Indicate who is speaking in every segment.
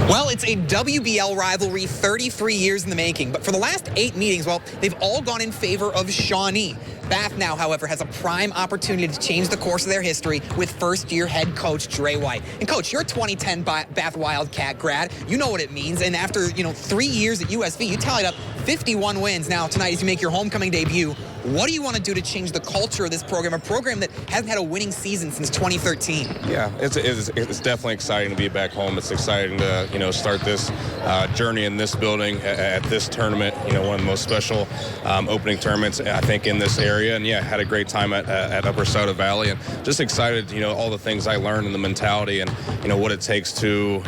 Speaker 1: Well, it's a WBL rivalry 33 years in the making, but for the last 8 meetings, well, they've all gone in favor of Shawnee. Bath now, however, has a prime opportunity to change the course of their history with first-year head coach Dre White. And coach, you're a 2010 Bath Wildcat grad. You know what it means. And after, 3 years at USV, you tallied up 51 wins. Now, tonight, as you make your homecoming debut, what do you want to do to change the culture of this program, a program that hasn't had a winning season since 2013?
Speaker 2: Yeah, it's definitely exciting to be back home. It's exciting to, start this journey in this building at this tournament, one of the most special opening tournaments, I think, in this area. And, yeah, had a great time at Upper Soda Valley, and just excited, all the things I learned and the mentality and, what it takes to,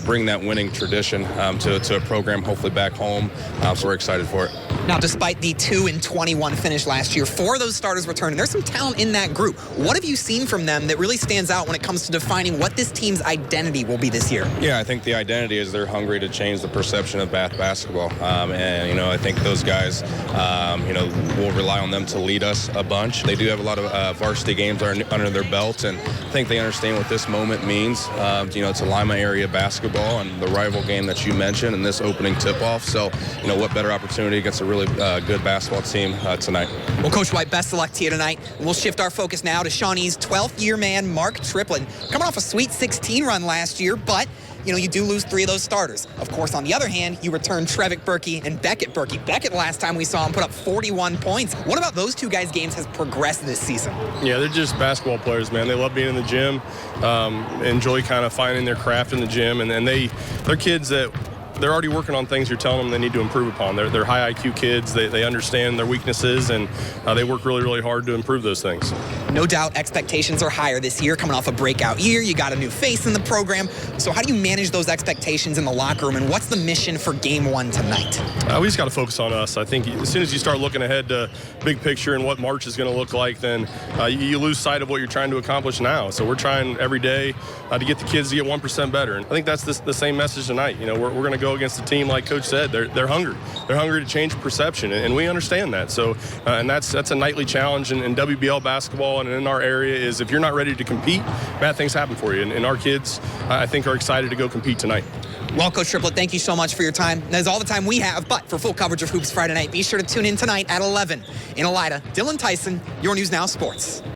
Speaker 2: bring that winning tradition to a program hopefully back home. So we're excited for it.
Speaker 1: Now, despite the 2-21 finish last year, 4 of those starters returned, and there's some talent in that group. What have you seen from them that really stands out when it comes to defining what this team's identity will be this year?
Speaker 2: Yeah, I think the identity is they're hungry to change the perception of Bath basketball. And, I think those guys, we'll rely on them to lead us a bunch. They do have a lot of varsity games under their belts, and I think they understand what this moment means, to Lima area basketball and the rival game that you mentioned and this opening tip-off. So, what better opportunity against a really good basketball team tonight.
Speaker 1: Well, Coach White, best of luck to you tonight. We'll shift our focus now to Shawnee's 12th-year man, Mark Triplin, coming off a Sweet 16 run last year, but you do lose 3 of those starters. Of course, on the other hand, you return Trevick Berkey and Beckett Berkey. Beckett, last time we saw him, put up 41 points. What about those 2 guys' games has progressed this season?
Speaker 3: Yeah, they're just basketball players, man. They love being in the gym, enjoy kind of finding their craft in the gym, and they're kids that they're already working on things you're telling them they need to improve upon. They're high IQ kids. They understand their weaknesses, and they work really, really hard to improve those things.
Speaker 1: No doubt expectations are higher this year, coming off a breakout year. You got a new face in the program. So how do you manage those expectations in the locker room, and what's the mission for Game 1 tonight?
Speaker 3: We just got to focus on us. I think as soon as you start looking ahead to big picture and what March is going to look like, then you lose sight of what you're trying to accomplish now. So we're trying every day to get the kids to get 1% better. And I think that's the same message tonight. We're going to go against a team, like Coach said, they're hungry. They're hungry to change perception, and we understand that. So, and that's a nightly challenge in WBL basketball and in our area is if you're not ready to compete, bad things happen for you. And our kids, I think, are excited to go compete tonight.
Speaker 1: Well, Coach Triplett, thank you so much for your time. That is all the time we have, but for full coverage of Hoops Friday night, be sure to tune in tonight at 11 in Elida. Dylan Theisen, your News Now Sports.